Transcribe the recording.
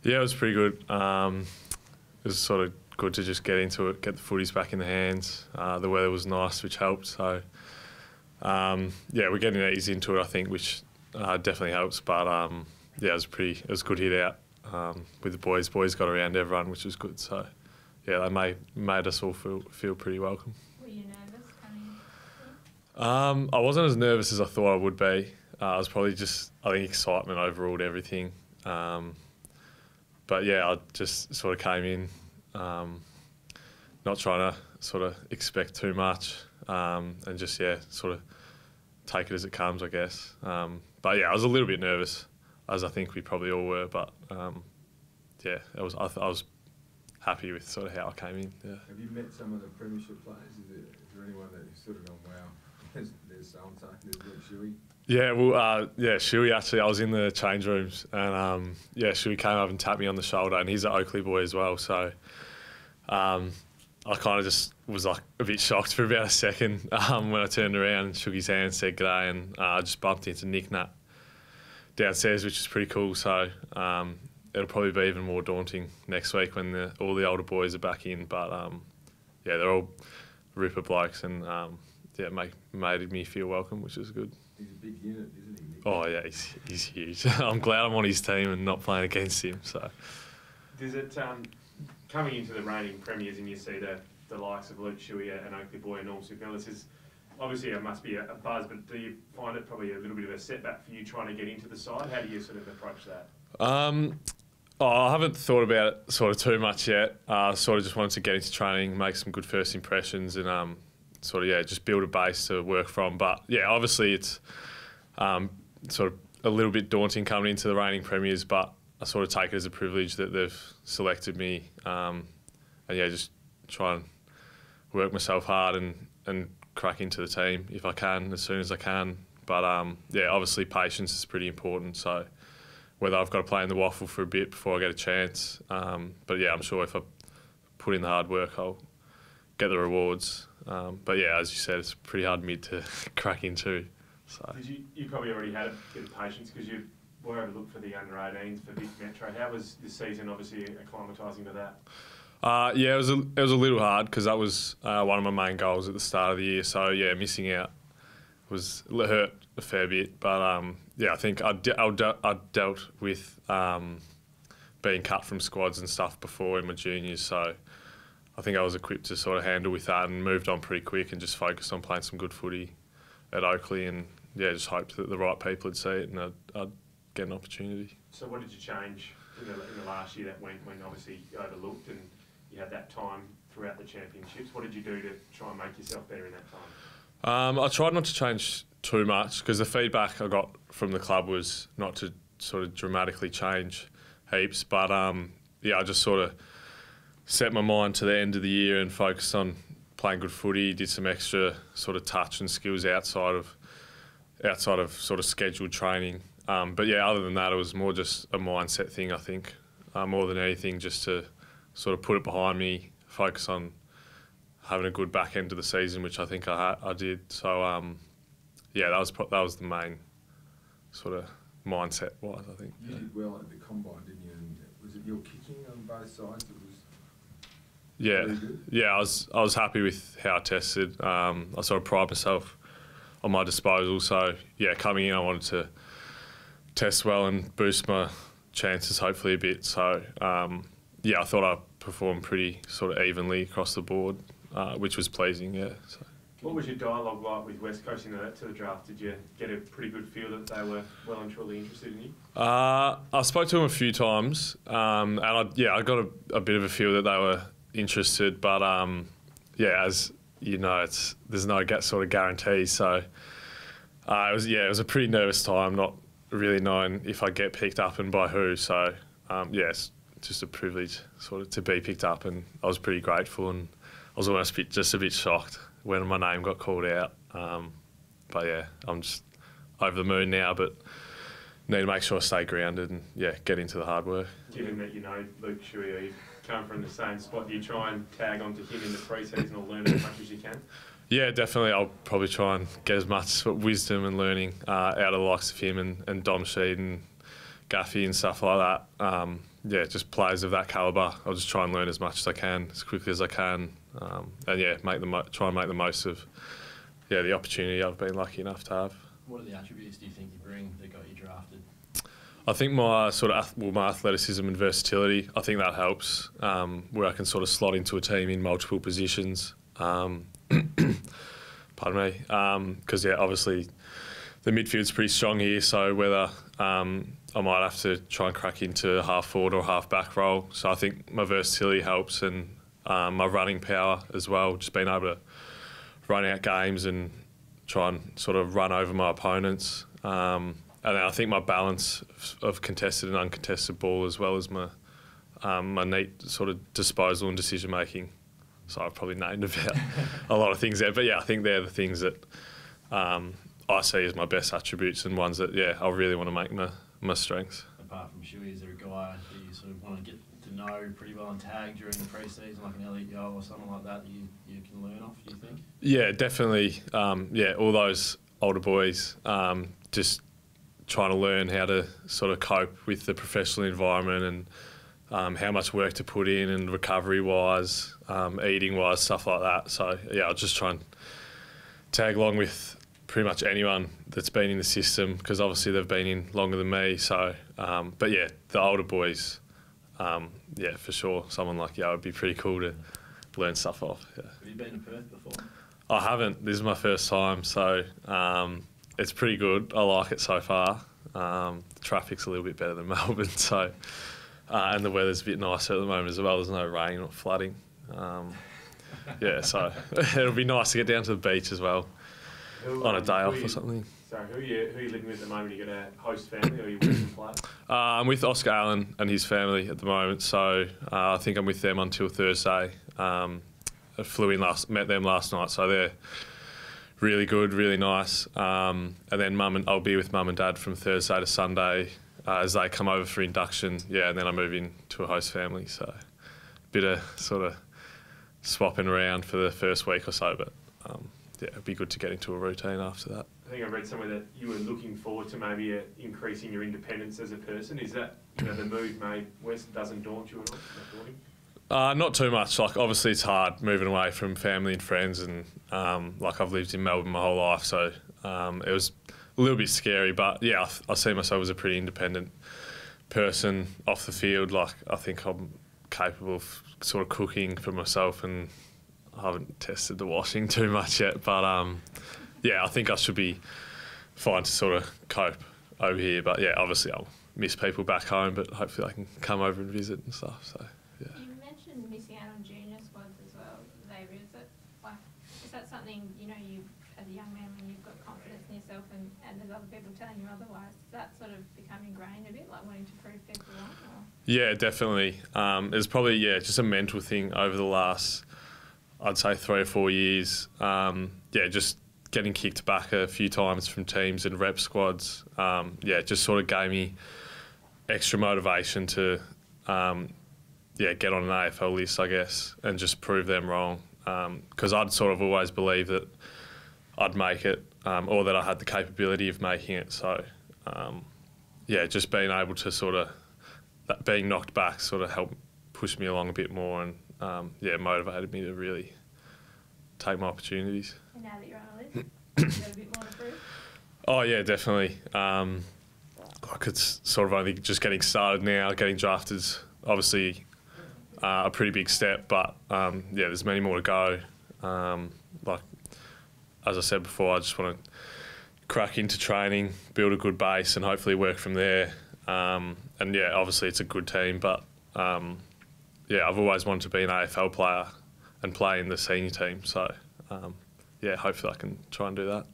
Yeah, it was pretty good. It was sort of good to just get into it, get the footies back in the hands. The weather was nice, which helped. So, yeah, we're getting easy into it, I think, which definitely helps. But yeah, it was a good hit out with the boys. Boys got around everyone, which was good. So, yeah, they made us all feel pretty welcome. Were you nervous coming in? I wasn't as nervous as I thought I would be. I was probably just, I think, excitement overruled everything. But yeah, I just sort of came in, not trying to sort of expect too much, and just, yeah, sort of take it as it comes, I guess. But yeah, I was a little bit nervous, as I think we probably all were. But yeah, I was happy with sort of how I came in. Yeah. Have you met some of the premiership players? Is there anyone that you've sort of gone, wow, there's so-and-so, there's Luke Shuey? Yeah, well, yeah, Shuey actually, I was in the change rooms and, yeah, Shuey came up and tapped me on the shoulder, and he's an Oakley boy as well, so I kind of just was like a bit shocked for about a second when I turned around and shook his hand and said g'day, and I just bumped into Nick Nat downstairs, which is pretty cool, so it'll probably be even more daunting next week when all the older boys are back in, but yeah, they're all ripper blokes and yeah, made me feel welcome, which is good. He's a big unit, isn't he, Nick? Oh yeah, he's huge. I'm glad I'm on his team and not playing against him. So, does it coming into the reigning premiers and you see the likes of Luke Shuey and Oakley boy and all Supermellis, is obviously it must be a buzz, but do you find it probably a little bit of a setback for you trying to get into the side? How do you sort of approach that? Oh, I haven't thought about it sort of too much yet. Sort of just wanted to get into training, make some good first impressions, and sort of, yeah, just build a base to work from. But yeah, obviously it's sort of a little bit daunting coming into the reigning premiers, but I sort of take it as a privilege that they've selected me, and yeah, just try and work myself hard and crack into the team if I can, as soon as I can. But yeah, obviously patience is pretty important, so whether I've got to play in the waffle for a bit before I get a chance. But yeah, I'm sure if I put in the hard work, I'll get the rewards. But yeah, as you said, it's a pretty hard mid to crack into. So. You probably already had a bit of patience because you were overlooked for the under-18s for Vic Metro. How was this season, obviously acclimatising to that? Yeah, it was a little hard because that was one of my main goals at the start of the year. So yeah, missing out hurt a fair bit. But yeah, I think I dealt with being cut from squads and stuff before in my juniors. So I think I was equipped to sort of handle with that and moved on pretty quick and just focused on playing some good footy at Oakley, and yeah, just hoped that the right people would see it and I'd get an opportunity. So what did you change in the last year that when obviously you overlooked and you had that time throughout the championships? What did you do to try and make yourself better in that time? I tried not to change too much because the feedback I got from the club was not to sort of dramatically change heaps, but yeah, I just sort of set my mind to the end of the year and focused on playing good footy, did some extra sort of touch and skills outside of sort of scheduled training. But yeah, other than that, it was more just a mindset thing, I think, more than anything, just to sort of put it behind me, focus on having a good back end of the season, which I think I did. So yeah, that was the main sort of mindset wise, I think. You did well at the combine, didn't you? And was it your kicking on both sides that was yeah, really good? Yeah, I was happy with how I tested. I sort of pride myself on my disposal. So yeah, coming in, I wanted to test well and boost my chances hopefully a bit. So yeah, I thought I performed pretty sort of evenly across the board, which was pleasing. Yeah. So. What was your dialogue like with West Coast in to the draft? Did you get a pretty good feel that they were well and truly interested in you? I spoke to them a few times, and I got a bit of a feel that they were interested, but yeah, as you know, there's no sort of guarantees. So it was a pretty nervous time, not really knowing if I'd get picked up and by who. So yeah, it's just a privilege sort of to be picked up, and I was pretty grateful, and I was almost just a bit shocked when my name got called out. But yeah, I'm just over the moon now, but need to make sure I stay grounded and yeah, get into the hard work. Given that you know Luke Shuey, you come from the same spot, do you try and tag onto him in the pre-season or learn as much as you can? Yeah, definitely. I'll probably try and get as much wisdom and learning out of the likes of him and Dom Sheed and Gaffy and stuff like that. Yeah, just players of that calibre. I'll just try and learn as much as I can, as quickly as I can, and yeah, try and make the most of the opportunity I've been lucky enough to have. What are the attributes do you think you bring that got you drafted? I think my my athleticism and versatility. I think that helps, where I can sort of slot into a team in multiple positions. Pardon me, because obviously the midfield's pretty strong here. So whether I might have to try and crack into a half forward or half back role. So I think my versatility helps, and my running power as well. Just being able to run out games and try and sort of run over my opponents. And then I think my balance of contested and uncontested ball, as well as my my neat sort of disposal and decision making. So I've probably named about a lot of things there, but yeah, I think they're the things that I see as my best attributes and ones that I really want to make my strengths. Apart from Shuey, is there a guy that you sort of want to get to know pretty well and tag during the pre-season, like an Elliot Yeo or something like that you can learn off, do you think? Yeah, definitely. All those older boys, just trying to learn how to sort of cope with the professional environment and how much work to put in, and recovery-wise, eating-wise, stuff like that. So, I'll just try and tag along with pretty much anyone that's been in the system, because obviously they've been in longer than me. So, the older boys, for sure, someone like would be pretty cool to learn stuff off. Yeah. Have you been to Perth before? I haven't. This is my first time, so it's pretty good. I like it so far. The traffic's a little bit better than Melbourne, so and the weather's a bit nicer at the moment as well. There's no rain or flooding. So it'll be nice to get down to the beach as well on a day off or something. So who are you living with at the moment? Are you going to host family, or are you with some players? I'm with Oscar Allen and his family at the moment, so I think I'm with them until Thursday. I flew in met them last night, so they're really good, really nice. And then I'll be with Mum and Dad from Thursday to Sunday as they come over for induction. Yeah, and then I move into a host family, so a bit of sort of swapping around for the first week or so, but it'd be good to get into a routine after that. I think I read somewhere that you were looking forward to maybe increasing your independence as a person. Is that the move made west doesn't daunt you at all? Not too much. Like, obviously it's hard moving away from family and friends, and I've lived in Melbourne my whole life, so it was a little bit scary. But I see myself as a pretty independent person off the field. Like, I think I'm capable of sort of cooking for myself, and I haven't tested the washing too much yet. But I think I should be fine to sort of cope over here. But obviously I'll miss people back home, but hopefully I can come over and visit and stuff. So You mentioned missing out on junior squads as well, Xavier. Is that something, you as a young man, when you've got confidence in yourself and there's other people telling you otherwise, does that sort of become ingrained a bit, like wanting to prove people wrong? Or? Yeah, definitely. It's probably just a mental thing over the last, I'd say, 3 or 4 years. Just getting kicked back a few times from teams and rep squads. Just sort of gave me extra motivation to get on an AFL list, I guess, and just prove them wrong. Because I'd sort of always believed that I'd make it, or that I had the capability of making it. So, just being able to sort of, that being knocked back sort of helped push me along a bit more, and motivated me to really take my opportunities. And now that you're on a list, you've got a bit more to prove? Oh yeah, definitely. It's sort of only just getting started now. Getting drafted is obviously a pretty big step, but there's many more to go. As I said before, I just want to crack into training, build a good base, and hopefully work from there. Obviously it's a good team, but I've always wanted to be an AFL player and play in the senior team. So hopefully I can try and do that.